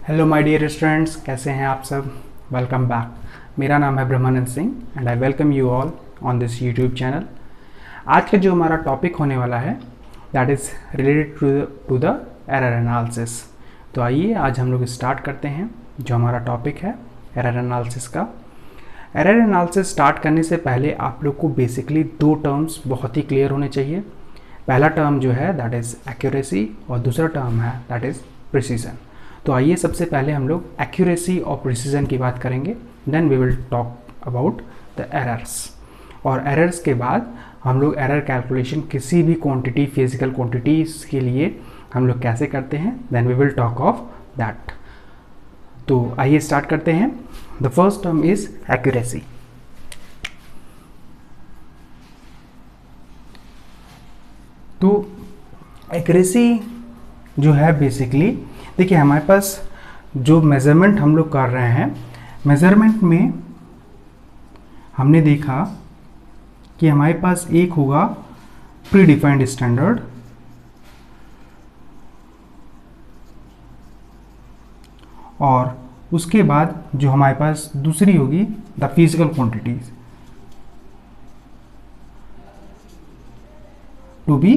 Hello my dear students, कैसे हैं आप सब। Welcome back. मेरा नाम है Brahmanand Singh and I welcome you all on this YouTube channel. आज का जो हमारा टॉपिक होने वाला है that is related to the error analysis. तो आइए आज हम लोग स्टार्ट करते हैं। जो हमारा टॉपिक है एरर एनालिसिस का। एरर एनालिसिस स्टार्ट करने से पहले आप लोग को बेसिकली दो टर्म्स बहुत ही क्लियर होने चाहिए। पहला टर्म जो है दैट इज़ एक्यूरेसी और दूसरा टर्म है दैट इज़ प्रिसीजन। तो आइए सबसे पहले हम लोग एक्यूरेसी और प्रिसीजन की बात करेंगे, then we will talk about the errors. और एरर्स के बाद हम लोग एरर कैलकुलेशन किसी भी क्वांटिटी, फिजिकल क्वांटिटीज़ के लिए हम लोग कैसे करते हैं, then we will talk of that. तो आइए स्टार्ट करते हैं। The first term is accuracy. तो एक्यूरेसी जो है बेसिकली, देखिए हमारे पास जो मेज़रमेंट हम लोग कर रहे हैं, मेज़रमेंट में हमने देखा कि हमारे पास एक होगा प्री डिफाइंड स्टैंडर्ड और उसके बाद जो हमारे पास दूसरी होगी the physical quantities to be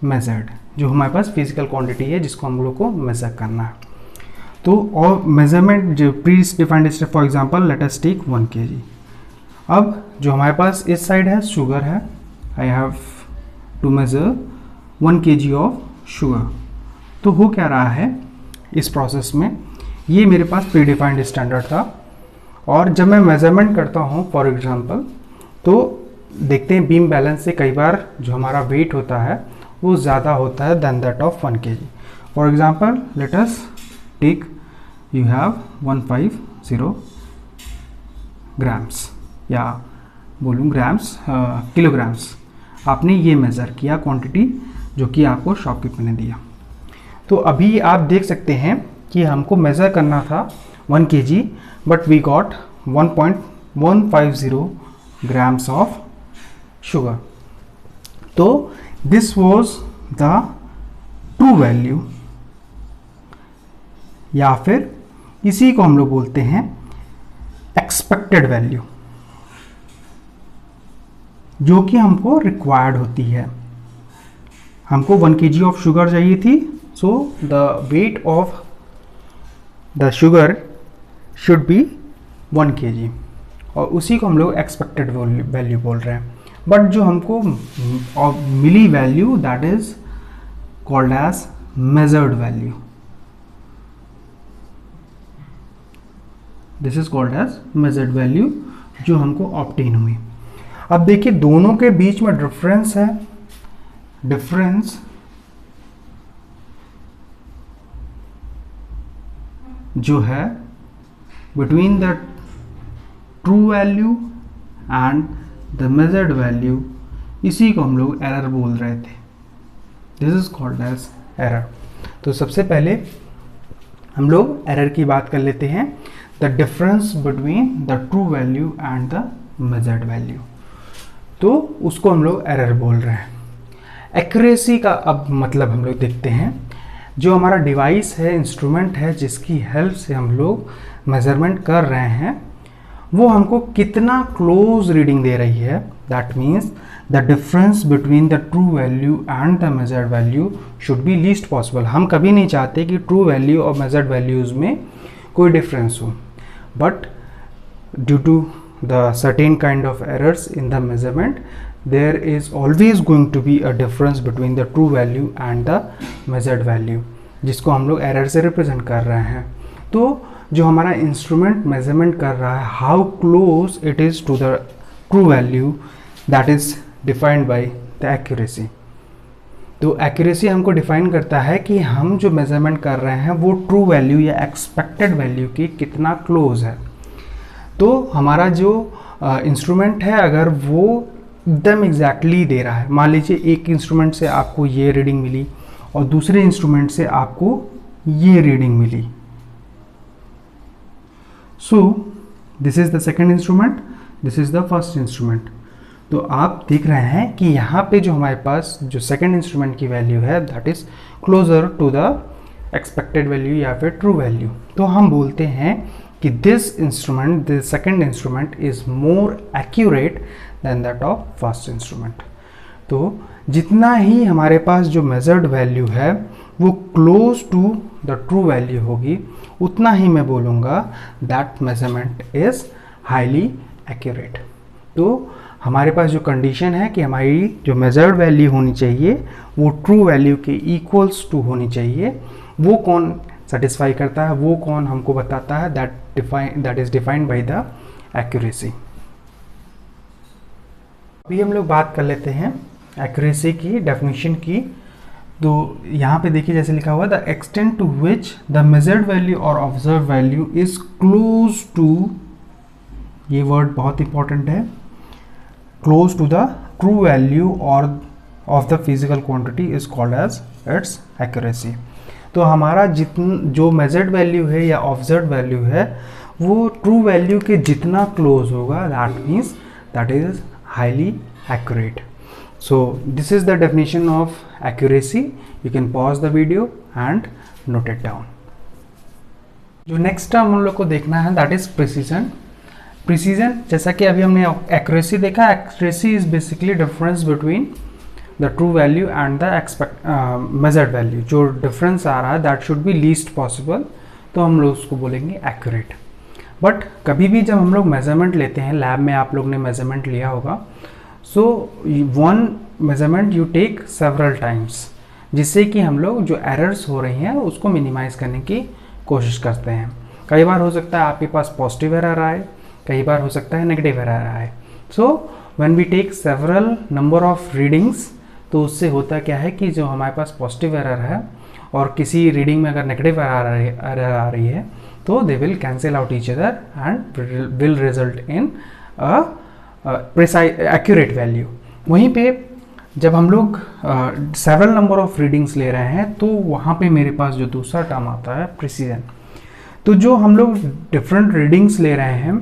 measured. जो हमारे पास फिजिकल क्वांटिटी है जिसको हम लोग को मेजर करना है। तो और मेजरमेंट जो predefined step, for example let us take 1 kg। अब जो हमारे पास इस साइड है शुगर है, I have to measure 1 kg of sugar. तो हो क्या रहा है इस प्रोसेस में, ये मेरे पास प्री डिफाइंड स्टैंडर्ड था और जब मैं मेजरमेंट करता हूँ फॉर एग्जांपल, तो देखते हैं बीम बैलेंस से कई बार जो हमारा वेट होता है वो ज़्यादा होता है than that of 1 kg। For example let us take you have 150 grams, या बोलूँ ग्राम्स, किलोग्राम्स। आपने ये मेज़र किया क्वांटिटी जो कि आपको शॉपकीपर ने दिया। तो अभी आप देख सकते हैं कि हमको मेज़र करना था 1 kg but we got 1.150 grams of sugar. तो this was the true value, या फिर इसी को हम लोग बोलते हैं एक्सपेक्टेड वैल्यू, जो कि हमको रिक्वायर्ड होती है। हमको 1 kg ऑफ शुगर चाहिए थी, so the weight of the sugar should be 1 kg और उसी को हम लोग एक्सपेक्टेड वैल्यू बोल रहे हैं। बट जो हमको मिली value that is called as measured value, this is called as measured value जो हमको ऑब्टेन हुई। अब देखिए दोनों के बीच में डिफरेंस है, डिफरेंस जो है between the true value and the measured value, इसी को हम लोग एरर बोल रहे थे। This is called as error. तो सबसे पहले हम लोग एरर की बात कर लेते हैं, the difference between the true value and the measured value. तो उसको हम लोग एरर बोल रहे हैं। एक्यूरेसी का अब मतलब हम लोग देखते हैं, जो हमारा डिवाइस है, इंस्ट्रूमेंट है, जिसकी हेल्प से हम लोग मेजरमेंट कर रहे हैं, वो हमको कितना क्लोज रीडिंग दे रही है। That means the difference between the true value and the measured value should be least possible. हम कभी नहीं चाहते कि ट्रू वैल्यू और मेजर्ड वैल्यूज़ में कोई डिफरेंस हो, but due to the certain kind of errors in the measurement there is always going to be a difference between the true value and the measured value, जिसको हम लोग error से represent कर रहे हैं। तो जो हमारा इंस्ट्रूमेंट मेजरमेंट कर रहा है, how close it is to the true value, that is defined by the accuracy. तो एक्यूरेसी हमको डिफाइन करता है कि हम जो मेजरमेंट कर रहे हैं वो ट्रू वैल्यू या एक्सपेक्टेड वैल्यू की कितना क्लोज है। तो हमारा जो इंस्ट्रूमेंट है अगर वो एकदम एग्जैक्टली दे रहा है, मान लीजिए एक इंस्ट्रूमेंट से आपको ये रीडिंग मिली और दूसरे इंस्ट्रूमेंट से आपको ये रीडिंग मिली, so this is the second instrument, this is the first instrument. तो आप देख रहे हैं कि यहाँ पे जो हमारे पास जो सेकेंड इंस्ट्रूमेंट की वैल्यू है that is closer to the expected value या फिर ट्रू वैल्यू, तो हम बोलते हैं कि this instrument, this second instrument is more accurate than that of first instrument. तो जितना ही हमारे पास जो मेजर्ड वैल्यू है वो close to the true value होगी, उतना ही मैं बोलूँगा that measurement is highly accurate. तो हमारे पास जो कंडीशन है कि हमारी जो मेजर्ड वैल्यू होनी चाहिए वो ट्रू वैल्यू के इक्वल्स टू होनी चाहिए, वो कौन सेटिस्फाई करता है, वो कौन हमको बताता है, that is defined by the accuracy. अभी हम लोग बात कर लेते हैं एक्यूरेसी की डेफिनेशन की। तो यहाँ पे देखिए जैसे लिखा हुआ, the extent to which the measured value और observe value is close to, ये वर्ड बहुत इंपॉर्टेंट है, close to the true value और of the physical quantity is called as its accuracy. तो हमारा जो मेजर्ड वैल्यू है या ऑब्जर्व वैल्यू है वो ट्रू वैल्यू के जितना क्लोज होगा, that means that is highly accurate. So this is the definition of accuracy. You can pause the video and note it down. जो नेक्स्ट टर्म हम लोग को देखना है दैट इज प्रिसीजन। प्रिसीजन जैसा कि अभी हमने एक्यूरेसी देखा, accuracy is basically difference between the true value and the measured value. जो डिफरेंस आ रहा है that should be least possible, तो हम लोग उसको बोलेंगे एक्यूरेट। बट कभी भी जब हम लोग मेजरमेंट लेते हैं, लैब में आप लोग ने मेजरमेंट लिया होगा, so one measurement you take several times, जिससे कि हम लोग जो एरर्स हो रही हैं उसको मिनिमाइज करने की कोशिश करते हैं। कई बार हो सकता है आपके पास पॉजिटिव एरर आए, कई बार हो सकता है नेगेटिव एरर आए। So when we take several number of readings, तो उससे होता क्या है कि जो हमारे पास पॉजिटिव एरर है और किसी रीडिंग में अगर नेगेटिव एरर आ रही है तो they will cancel out each other and will result in a precise accurate value. वहीं पे जब हम लोग सेवरल नंबर ऑफ रीडिंग्स ले रहे हैं तो वहाँ पे मेरे पास जो दूसरा टर्म आता है प्रिसीजन। तो जो हम लोग डिफरेंट रीडिंग्स ले रहे हैं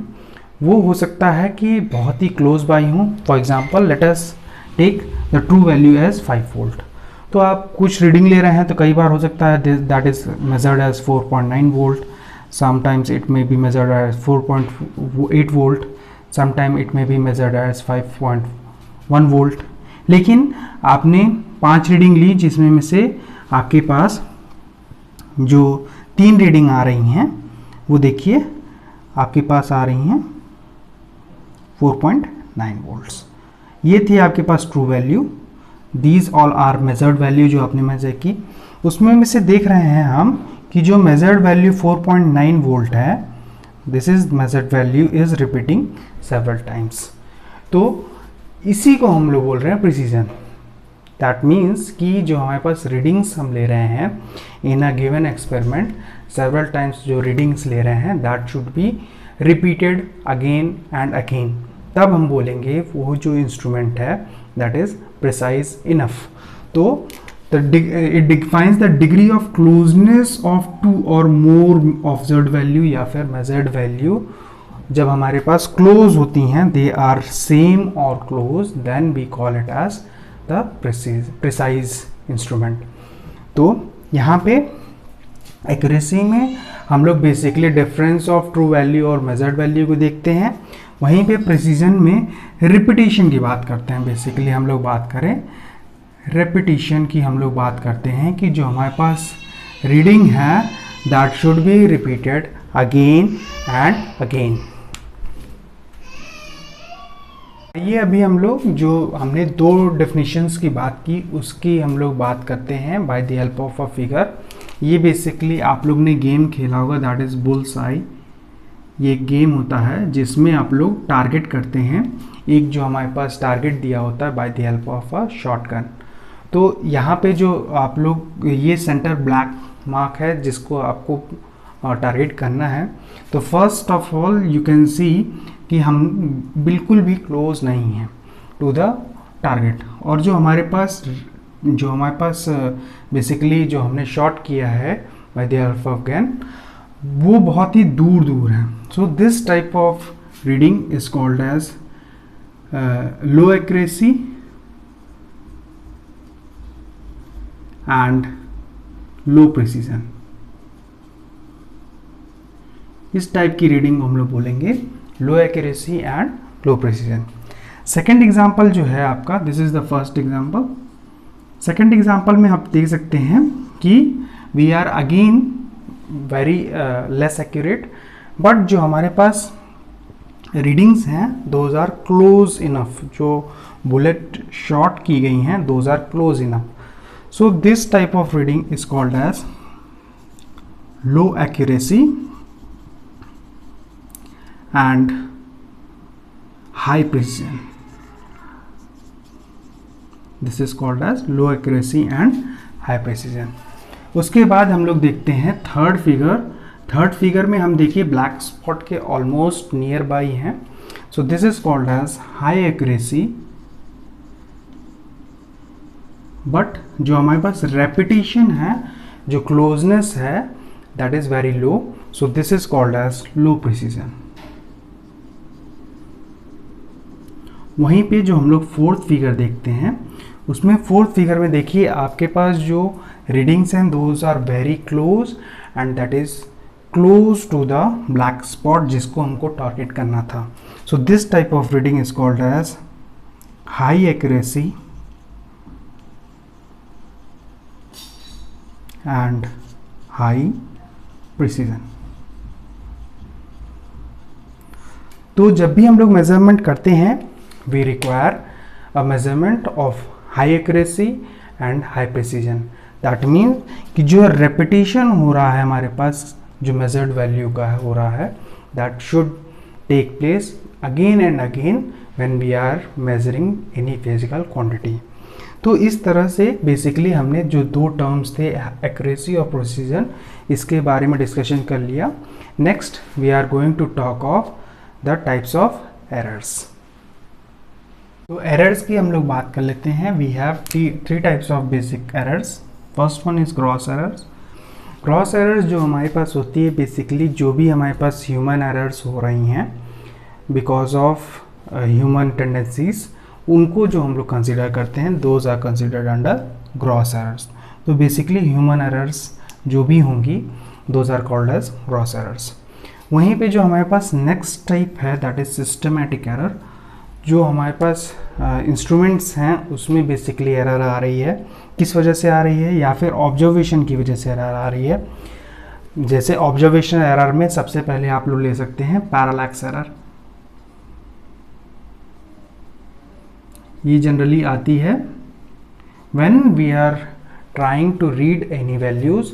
वो हो सकता है कि बहुत ही क्लोज बाई हूँ। For example let us take the true value as 5 volt. तो आप कुछ रीडिंग ले रहे हैं तो कई बार हो सकता है that is measured as 4.9 volt, sometimes it may be measured as 4.8 volt, sometime it may be measured as 5.1 volt. लेकिन आपने 5 रीडिंग ली जिसमें में से आपके पास जो 3 रीडिंग आ रही हैं वो देखिए आपके पास आ रही हैं 4.9 वोल्ट्स। ये थी आपके पास true value. These all are measured value जो आपने मेजर की। उसमें में से देख रहे हैं हम कि जो मेजर्ड वैल्यू 4.9 वोल्ट है, this is measured value is repeating several times. तो इसी को हम लोग बोल रहे हैं प्रिसीजन। दैट मीन्स कि जो हमारे पास रीडिंग्स हम ले रहे हैं in a given experiment, several times जो रीडिंग्स ले रहे हैं that should be repeated again and again, तब हम बोलेंगे वो जो इंस्ट्रूमेंट है दैट इज प्रिसाइज इनफ। तो it defines the degree of closeness of two or more observed value या फिर measured value। जब हमारे पास क्लोज होती हैं, they are same or close, then we call it as the precise instrument। तो यहाँ पे एक्यूरेसी में हम लोग basically difference of true value और मेजर्ड वैल्यू को देखते हैं, वहीं पे प्रिसीजन में रिपीटेशन की बात करते हैं। बेसिकली हम लोग बात करें रेपिटेशन की, हम लोग बात करते हैं कि जो हमारे पास रीडिंग है that should be repeated again and again. ये अभी हम लोग जो हमने 2 डेफिनेशंस की बात की उसकी हम लोग बात करते हैं bye the help of a figure. ये बेसिकली आप लोग ने गेम खेला होगा दैट इज बुल्स आई। ये एक गेम होता है जिसमें आप लोग टारगेट करते हैं, एक जो हमारे पास टारगेट दिया होता है by the help of a shotgun. तो यहाँ पे जो आप लोग ये सेंटर ब्लैक मार्क है जिसको आपको टारगेट करना है। तो first of all you can see कि हम बिल्कुल भी क्लोज नहीं हैं टू द टारगेट, और जो हमारे पास बेसिकली जो हमने शॉट किया है by the help of gun वो बहुत ही दूर दूर है। So this type of reading is called as low accuracy and low precision। इस टाइप की रीडिंग को हम लोग बोलेंगे low accuracy and low precision. Second example जो है आपका, this is the first example. Second example में आप देख सकते हैं कि we are again very less accurate, but जो हमारे पास रीडिंग्स हैं दोज आर क्लोज इनफ, जो बुलेट शॉट की गई हैं those are close enough. So this type of reading is called as low accuracy and high precision. This is called as low accuracy and high precision. उसके बाद हम लोग देखते हैं थर्ड फिगर। थर्ड फिगर में हम देखिए ब्लैक स्पॉट के ऑलमोस्ट नियर बाई हैं। So this is called as high accuracy, but जो हमारे पास रेपिटेशन है, जो क्लोजनेस है, that is very low. So this is called as low precision. वहीं पे जो हम लोग फोर्थ फिगर देखते हैं, उसमें फोर्थ फिगर में देखिए आपके पास जो रीडिंग्स हैं those are very close and that is close to the black spot जिसको हमको टारगेट करना था। So this type of reading is called as high accuracy and high precision. तो जब भी हम लोग मेजरमेंट करते हैं we require a measurement of high accuracy and high precision. That means कि जो रेपिटेशन हो रहा है हमारे पास, जो मेजर्ड वैल्यू का हो रहा है, that should take place again and again when we are measuring any physical quantity. तो इस तरह से बेसिकली हमने जो दो टर्म्स थे एक्यूरेसी और प्रिसीजन, इसके बारे में डिस्कशन कर लिया। Next we are going to talk of the types of errors. तो एरर्स की हम लोग बात कर लेते हैं। We have three types of basic errors. First one is gross errors. Gross errors जो हमारे पास होती है बेसिकली जो भी हमारे पास ह्यूमन एरर्स हो रही हैं बिकॉज ऑफ ह्यूमन टेंडेंसीज, उनको जो हम लोग कंसिडर करते हैं those are considered under gross errors. तो बेसिकली ह्यूमन एरर्स जो भी होंगी those are called as gross errors. वहीं पे जो हमारे पास नेक्स्ट टाइप है दैट इज सिस्टमैटिक एरर। जो हमारे पास इंस्ट्रूमेंट्स हैं उसमें बेसिकली एरर आ रही है, किस वजह से आ रही है, या फिर ऑब्जर्वेशन की वजह से एरर आ रही है। जैसे ऑब्जर्वेशन एरर में सबसे पहले आप लोग ले सकते हैं पैरालैक्स एरर। ये जनरली आती है when we are trying to read any values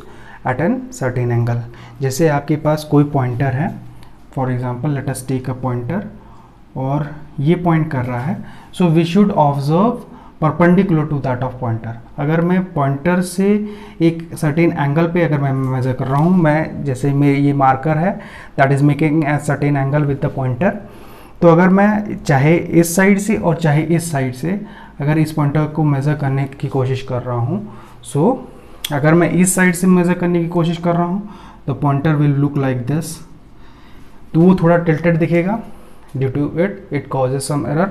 at an certain angle. जैसे आपके पास कोई पॉइंटर है, for example let us take a pointer, और ये पॉइंट कर रहा है। So we should observe perpendicular to that of pointer. अगर मैं पॉइंटर से एक सर्टेन एंगल पे अगर मैं मेजर कर रहा हूँ, मैं जैसे मेरे ये मार्कर है that is making a certain angle with the pointer, तो अगर मैं चाहे इस साइड से और चाहे इस साइड से अगर इस पॉइंटर को मेज़र करने की कोशिश कर रहा हूँ, सो अगर मैं इस साइड से मेज़र करने की कोशिश कर रहा हूँ तो pointer will look like this. तो वो थोड़ा टिल्टेड दिखेगा, due to it causes some error.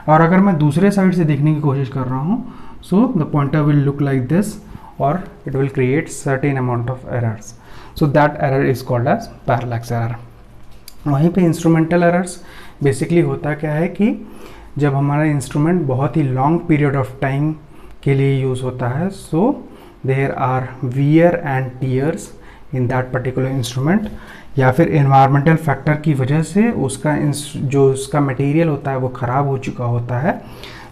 और अगर मैं दूसरे साइड से देखने की कोशिश कर रहा हूँ, so the pointer will look like this और it will create certain amount of errors. So that error is called as parallax error. वहीं पे इंस्ट्रूमेंटल एरर्स बेसिकली होता क्या है कि जब हमारा इंस्ट्रूमेंट बहुत ही लॉन्ग पीरियड ऑफ टाइम के लिए यूज़ होता है, so there are wear and tears in that particular instrument, या फिर एनवायरमेंटल फैक्टर की वजह से उसका जो उसका मटेरियल होता है वो ख़राब हो चुका होता है।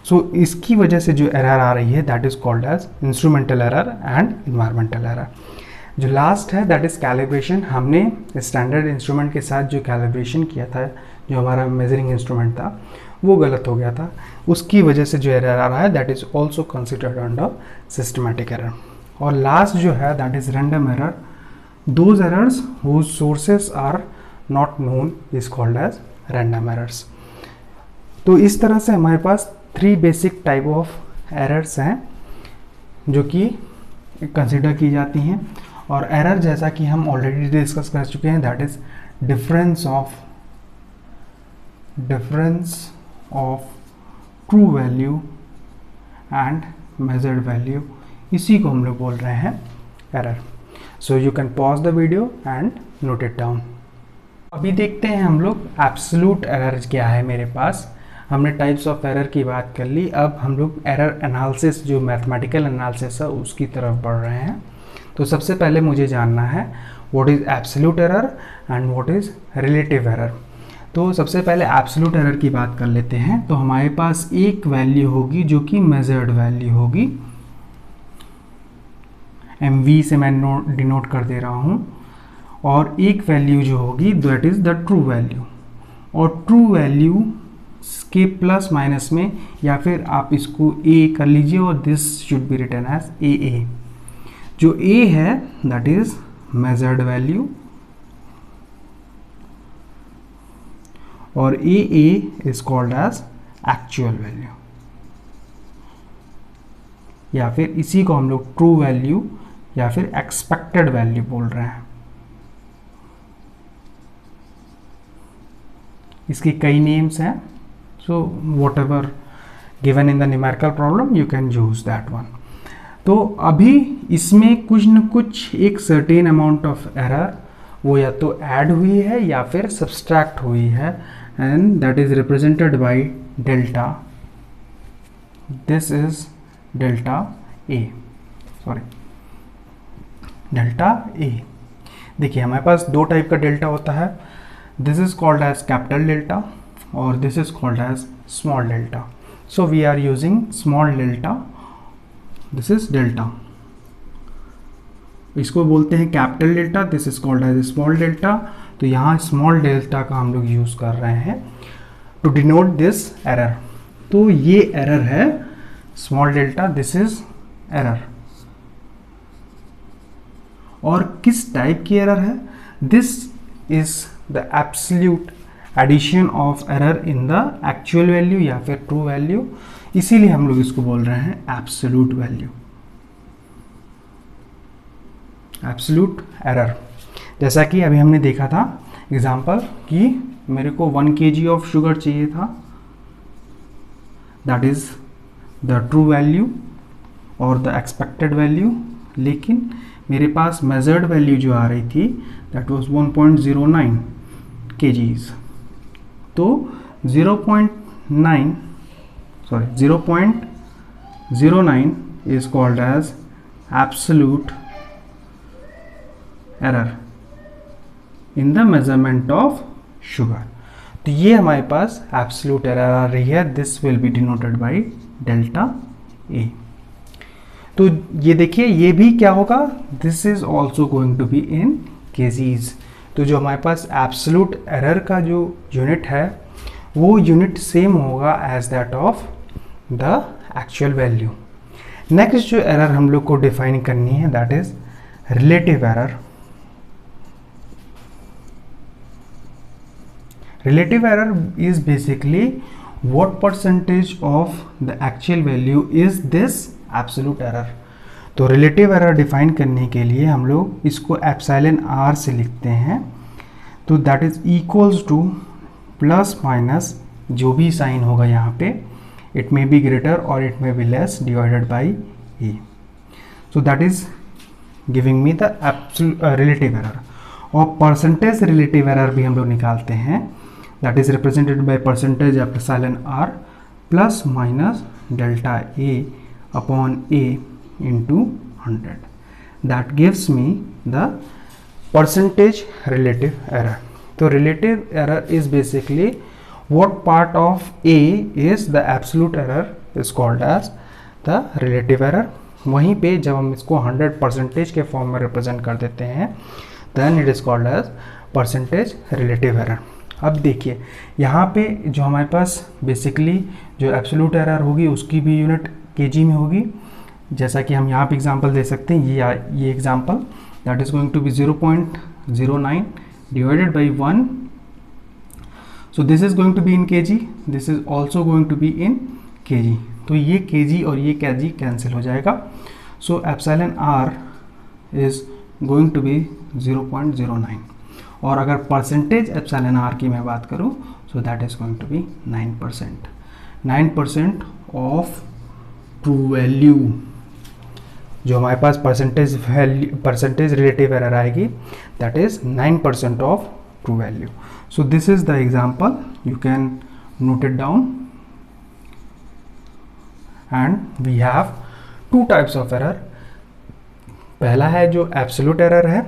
सो इसकी वजह से जो एरर आ रही है that is called as instrumental error and environmental error. जो लास्ट है दैट इज़ कैलिब्रेशन। हमने स्टैंडर्ड इंस्ट्रूमेंट के साथ जो कैलिब्रेशन किया था, जो हमारा मेजरिंग इंस्ट्रूमेंट था, वो गलत हो गया था, उसकी वजह से जो एरर आ रहा है that is also considered under systematic error. और लास्ट जो है that is random error. Those errors whose sources are not known is called as random errors. तो इस तरह से हमारे पास 3 बेसिक टाइप ऑफ एरर्स हैं जो कि कंसिडर की जाती हैं। और एरर जैसा कि हम ऑलरेडी डिस्कस कर चुके हैं that is difference of true value and measured value, इसी को हम लोग बोल रहे हैं error. So you can pause the video and note it down. अभी देखते हैं हम लोग एब्सोल्यूट एरर क्या है मेरे पास। हमने टाइप्स ऑफ एरर की बात कर ली, अब हम लोग एरर एनालिसिस जो मैथमेटिकल एनालिसिस है उसकी तरफ बढ़ रहे हैं। तो सबसे पहले मुझे जानना है what is absolute error and what is relative error. तो सबसे पहले एब्सोल्यूट एरर की बात कर लेते हैं। तो हमारे पास एक वैल्यू होगी जो कि मेजर्ड वैल्यू होगी, MV से मैं डिनोट कर दे रहा हूँ, और एक वैल्यू जो होगी that is the true value. और ट्रू वैल्यू के प्लस माइनस में, या फिर आप इसको A कर लीजिए और this should be written as AA। जो A है दैट इज मेजर्ड वैल्यू और AA is called as actual value, या फिर इसी को हम लोग ट्रू वैल्यू या फिर एक्सपेक्टेड वैल्यू बोल रहे हैं। इसके कई नेम्स हैं, so what ever given in the numerical problem you can use that one. तो अभी इसमें कुछ न कुछ एक सर्टेन अमाउंट ऑफ एरर वो या तो ऐड हुई है या फिर सब्सट्रैक्ट हुई है, and that is represented by delta. This is delta A, sorry delta A. देखिए हमारे पास दो टाइप का डेल्टा होता है, this is called as capital delta और this is called as small delta. So we are using small delta, this is delta, इसको बोलते हैं capital delta, this is called as small delta. तो यहाँ small delta का हम लोग use कर रहे हैं टू डिनोट दिस एरर। तो ये एरर है small delta, this is error. और किस टाइप की एरर है? This is the absolute addition of error in the actual value या फिर ट्रू वैल्यू, इसीलिए हम लोग इसको बोल रहे हैं एब्सोल्यूट वैल्यू, एब्सोल्यूट एरर। जैसा कि अभी हमने देखा था एग्जांपल कि मेरे को 1 kg ऑफ शुगर चाहिए था, that is the true value और द एक्सपेक्टेड वैल्यू, लेकिन मेरे पास मेजर्ड वैल्यू जो आ रही थी दैट वाज 1.09 kgs। तो 0.09 is called as absolute error in the measurement of sugar। तो ये हमारे पास absolute error आ रही है, this will be denoted by delta A। तो ये देखिए ये भी क्या होगा, this is also going to be in kgs। तो जो हमारे पास एब्सोल्यूट एरर का जो यूनिट है वो यूनिट सेम होगा as that of the actual value. Next जो एरर हम लोग को डिफाइन करनी है that is relative error. Relative error is basically what percentage of the actual value is this absolute error. तो रिलेटिव एरर डिफाइन करने के लिए हम लोग इसको एप्सिलॉन r से लिखते हैं। तो that is equals two plus minus जो भी साइन होगा यहाँ पे, इट मे बी ग्रेटर और it may be less divided by A. So that is giving me the relative error. और परसेंटेज रिलेटिव एरर भी हम लोग निकालते हैं, that is represented by percentage epsilon r plus minus delta A upon A into 100, that gives me the percentage relative error। तो relative error is basically what part of A is the absolute error is called as the relative error। वहीं पे जब हम इसको 100% के form में represent कर देते हैं then it is called as percentage relative error। अब देखिए यहाँ पे जो हमारे पास बेसिकली जो एब्सोल्यूट एरर होगी उसकी भी यूनिट kg में होगी, जैसा कि हम यहाँ पे एग्जांपल दे सकते हैं। ये example that is going to be 0.09 divided by 1। So this is going to be in kg, this is also going to be in kg। तो ये kg और ये kg कैंसिल हो जाएगा। So epsilon r is going to be 0.09। और अगर percentage epsilon r की मैं बात करूँ so that is going to be 9%। 9% of true value जो हमारे पास परसेंटेज रिलेटिव एरर आएगी that is 9% of true value. So this is the example, you can note it down. And we have two types of error. पहला है जो absolute error है,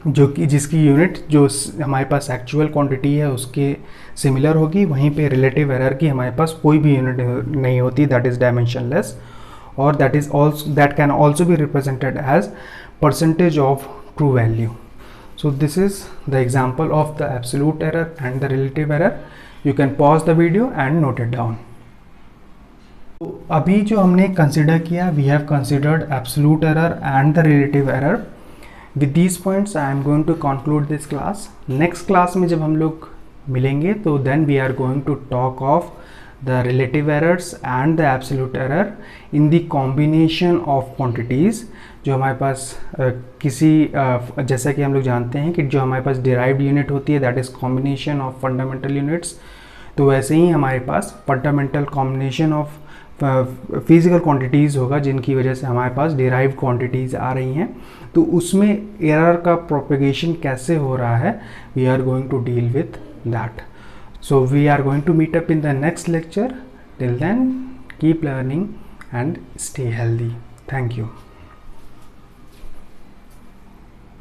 जो कि जिसकी यूनिट जो हमारे पास एक्चुअल क्वांटिटी है उसके सिमिलर होगी, वहीं पे रिलेटिव एरर की हमारे पास कोई भी यूनिट नहीं होती, दैट इज़ डायमेंशनलेस, और that can also be represented as percentage of true value. So this is the example of the absolute error and the relative error. You can pause the video and note it down. तो अभी जो हमने consider किया, we have considered absolute error and the relative error. With these points I am going to conclude this class. Next class में जब हम लोग मिलेंगे तो then we are going to talk of the relative errors and the absolute error in the combination of quantities. जो हमारे पास जैसा कि हम लोग जानते हैं कि जो हमारे पास डिराइव्ड यूनिट होती है that is combination of fundamental units, तो वैसे ही हमारे पास fundamental combination of physical quantities होगा जिनकी वजह से हमारे पास डिराइव्ड क्वांटिटीज़ आ रही हैं. तो उसमें एरर का प्रोपेगेशन कैसे हो रहा है, we are going to deal with that. So we are going to meet up in the next lecture. Till then, keep learning and stay healthy. Thank you.